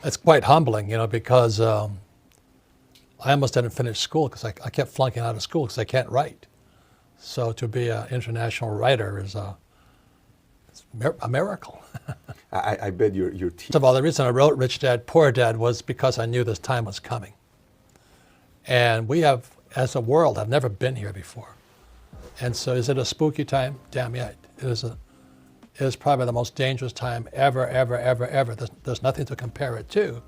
It's quite humbling, because I almost didn't finish school because I kept flunking out of school because I can't write. So to be an international writer is it's a miracle. I bet your First of all, the reason I wrote Rich Dad, Poor Dad was because I knew this time was coming. And we have, as a world, have never been here before. And so is it a spooky time? Damn yeah, it is probably the most dangerous time ever, ever, ever, ever. There's nothing to compare it to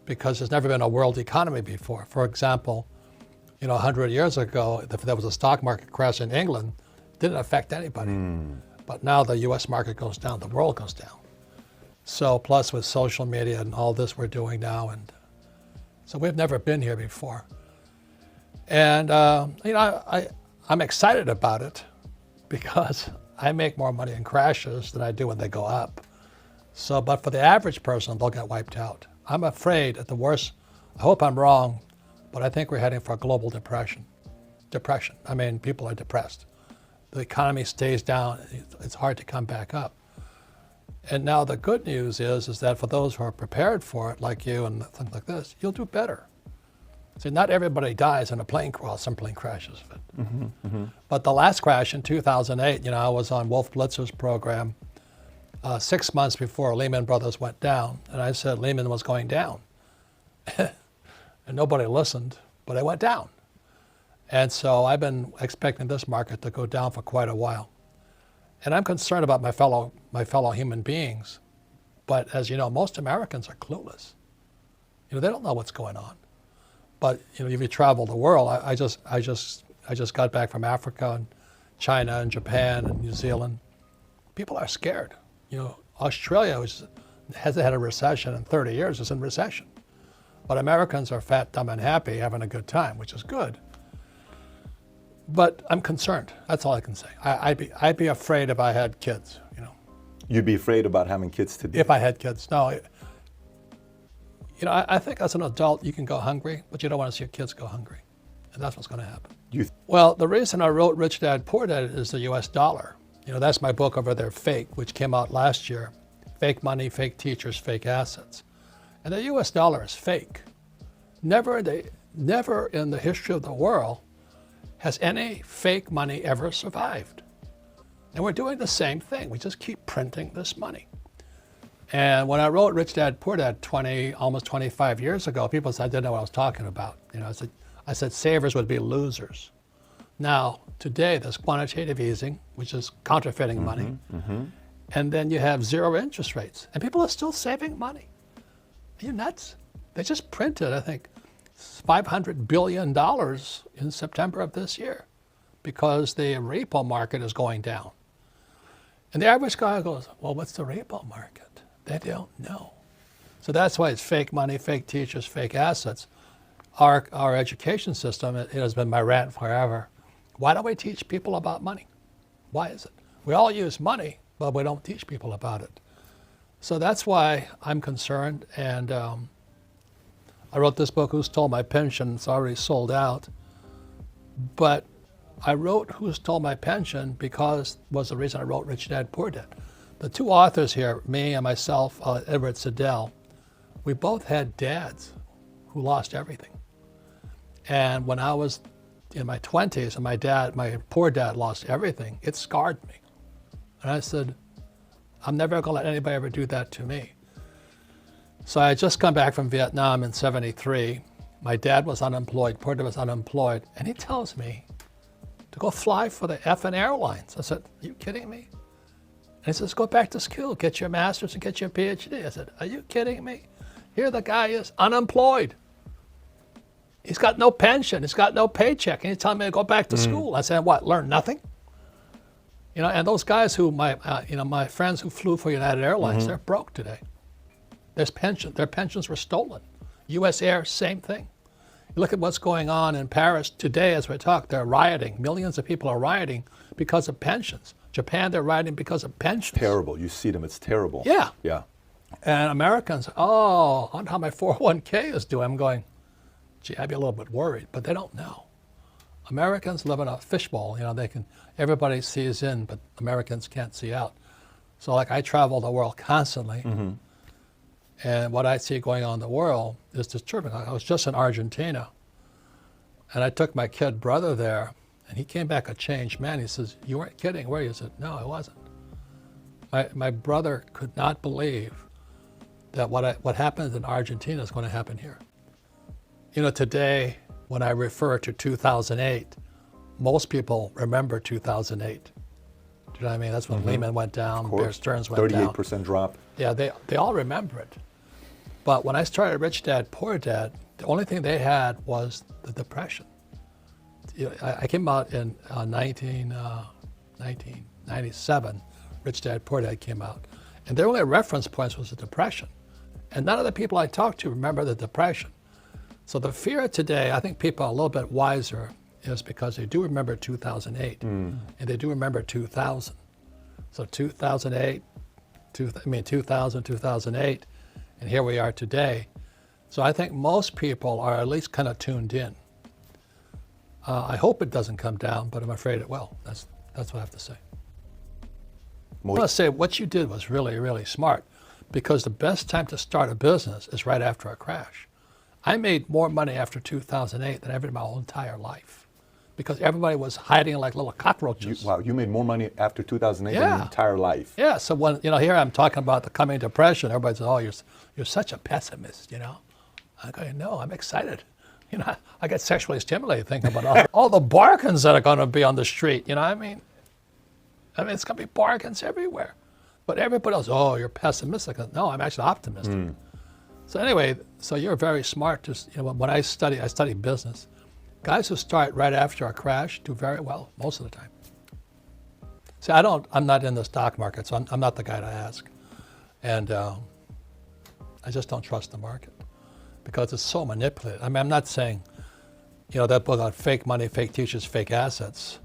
because there's never been a world economy before. For example, 100 years ago, if there was a stock market crash in England, it didn't affect anybody. But now the US market goes down, the world goes down. So plus with social media and all this we're doing now, and so we've never been here before. And I'm excited about it because I make more money in crashes than I do when they go up. So, but for the average person, they'll get wiped out. I'm afraid at the worst, I hope I'm wrong, but I think we're heading for a global depression. I mean, people are depressed. The economy stays down, it's hard to come back up. And now the good news is that for those who are prepared for it, like you and things like this, you'll do better. See, not everybody dies in a plane crash, some plane crashes. But the last crash in 2008, I was on Wolf Blitzer's program 6 months before Lehman Brothers went down. And I said Lehman was going down. And nobody listened, but it went down. And so I've been expecting this market to go down for quite a while. And I'm concerned about my fellow human beings. But as you know, most Americans are clueless. They don't know what's going on. But if you travel the world, I just got back from Africa and China and Japan and New Zealand. People are scared. Australia, which hasn't had a recession in 30 years, is in recession. But Americans are fat, dumb, and happy, having a good time, which is good. But I'm concerned. That's all I can say. I'd be afraid if I had kids. You'd be afraid about having kids today? If I had kids, no. I think as an adult, you can go hungry, but you don't want to see your kids go hungry. And that's what's going to happen. Well, the reason I wrote Rich Dad, Poor Dad is the US dollar. That's my book over there, Fake, which came out last year. Fake money, fake teachers, fake assets. And the US dollar is fake. Never in the history of the world has any fake money ever survived. And we're doing the same thing. We just keep printing this money. And when I wrote Rich Dad, Poor Dad almost 25 years ago, people said I didn't know what I was talking about. I said savers would be losers. Now, today there's quantitative easing, which is counterfeiting money. And then you have zero interest rates. And people are still saving money. Are you nuts? They just printed, I think, $500 billion in September of this year because the repo market is going down. And the average guy goes, well, what's the repo market? They don't know. So that's why it's fake money, fake teachers, fake assets. Our education system, it has been my rant forever. Why don't we teach people about money? Why is it? We all use money, but we don't teach people about it. So that's why I'm concerned. And I wrote this book, Who Stole My Pension? It's already sold out. But I wrote Who Stole My Pension because was the reason I wrote Rich Dad, Poor Dad. The two authors here, me and myself, Edward Siddell, we both had dads who lost everything. And when I was in my 20s and my poor dad lost everything, it scarred me. And I said, I'm never going to let anybody ever do that to me. So I had just come back from Vietnam in '73. My dad was unemployed, poor dad was unemployed, and he tells me to go fly for the effing airlines. I said, are you kidding me? And he says, go back to school, get your master's and get your PhD. I said, are you kidding me? Here the guy is unemployed. He's got no pension, he's got no paycheck, and he's telling me to go back to school. I said, what, learn nothing? And those guys who, my friends who flew for United Airlines, they're broke today. Their pensions were stolen. US Air, same thing. You look at what's going on in Paris today as we talk, they're rioting. Millions of people are rioting because of pensions. Japan, they're rioting because of pensions. Terrible. You see them, it's terrible. Yeah. Yeah. And Americans, I wonder how my 401k is doing. I'm going, gee, I'd be a little bit worried, but they don't know. Americans live in a fishbowl. Everybody sees in, but Americans can't see out. So like I travel the world constantly. And what I see going on in the world is disturbing. I was just in Argentina, and I took my kid brother there, and he came back a changed man. He says, "You weren't kidding, were you?" I said, "No, I wasn't." My brother could not believe that what happened in Argentina is going to happen here. You know, today, when I refer to 2008, most people remember 2008. Do you know what I mean? That's when Lehman went down, Bear Stearns went down. 38% drop. Yeah, they all remember it. But when I started Rich Dad, Poor Dad, the only thing they had was the Depression. You know, I came out in 1997. Rich Dad, Poor Dad came out. And their only reference points was the Depression. And none of the people I talked to remember the Depression. So the fear today, I think people are a little bit wiser, is because they do remember 2008, and they do remember 2000. So 2008, 2000, 2008, and here we are today. So I think most people are at least kind of tuned in. I hope it doesn't come down, but I'm afraid it will. That's what I have to say. I want to say what you did was really, really smart, because the best time to start a business is right after a crash. I made more money after 2008 than ever in my whole entire life, because everybody was hiding like little cockroaches. You made more money after 2008 than your entire life. Yeah, so when, here I'm talking about the coming depression, everybody says, "Oh, you're such a pessimist, I go, "No, I'm excited. I get sexually stimulated thinking about all the bargains that are going to be on the street, I mean, it's going to be bargains everywhere. But everybody else, "Oh, you're pessimistic." No, I'm actually optimistic. So anyway, so you're very smart. When I study business. Guys who start right after a crash do very well most of the time. See, I'm not in the stock market, so I'm not the guy to ask. And I just don't trust the market because it's so manipulated. I mean, I'm not saying, that book on fake money, fake teachers, fake assets,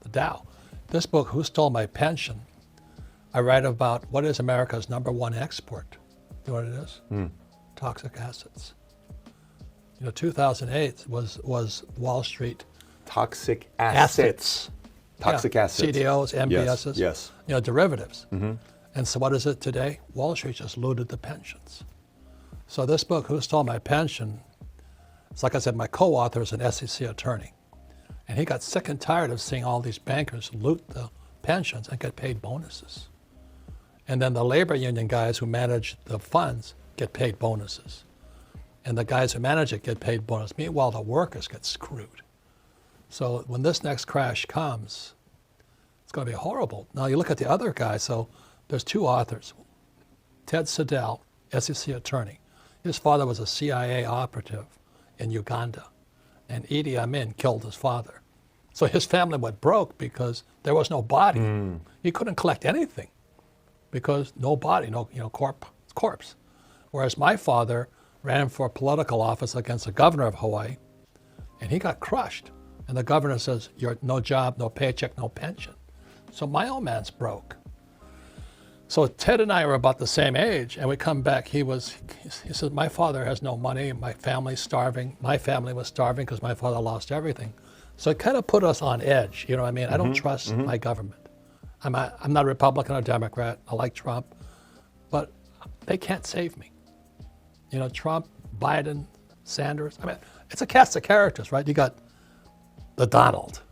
the Dow. This book, Who Stole My Pension, I write about what is America's #1 export. You know what it is? Toxic assets. 2008 was Wall Street. Toxic assets. Toxic assets. CDOs, MBSs. Yes. Derivatives. And so what is it today? Wall Street just looted the pensions. So this book, Who Stole My Pension, it's like I said, my co-author is an SEC attorney. And he got sick and tired of seeing all these bankers loot the pensions and get paid bonuses. And then the labor union guys who manage the funds get paid bonuses. And the guys who manage it get paid bonus. Meanwhile, the workers get screwed. So when this next crash comes, it's going to be horrible. Now you look at the other guy. So there's two authors. Ted Siddell, SEC attorney. His father was a CIA operative in Uganda. And Idi Amin killed his father. So his family went broke because there was no body. He couldn't collect anything because no body, no corpse. Whereas my father ran for political office against the governor of Hawaii, and he got crushed. And the governor says, "You're no job, no paycheck, no pension." So my old man's broke. So Ted and I were about the same age, and we come back. He said, "My father has no money. My family's starving. My family was starving because my father lost everything." So it kind of put us on edge. You know what I mean? I don't trust my government. I'm not a Republican or Democrat. I like Trump, but they can't save me. Trump, Biden, Sanders. I mean, it's a cast of characters, right? You got the Donald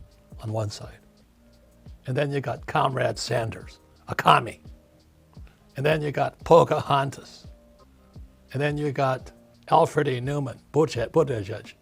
on one side. And then you got Comrade Sanders, a commie. And then you got Pocahontas. And then you got Alfred E. Newman, Buttigieg.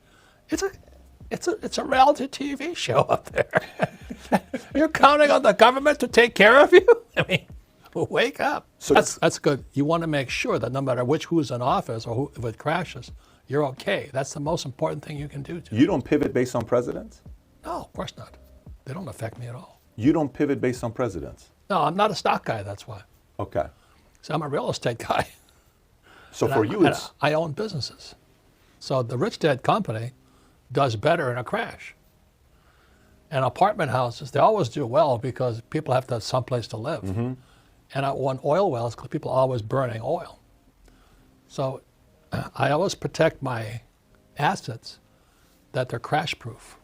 It's a reality TV show up there. You're counting on the government to take care of you? I mean, wake up. So that's good. You want to make sure that no matter who's in office or if it crashes, you're okay. That's the most important thing you can do. You don't pivot based on presidents? No, of course not. They don't affect me at all. You don't pivot based on presidents? No, I'm not a stock guy, that's why. Okay. So I'm a real estate guy. So for you, I own businesses. So the Rich Dad Company does better in a crash. And apartment houses, they always do well because people have to have someplace to live. And I own oil wells because people are always burning oil. So I always protect my assets that they're crash proof.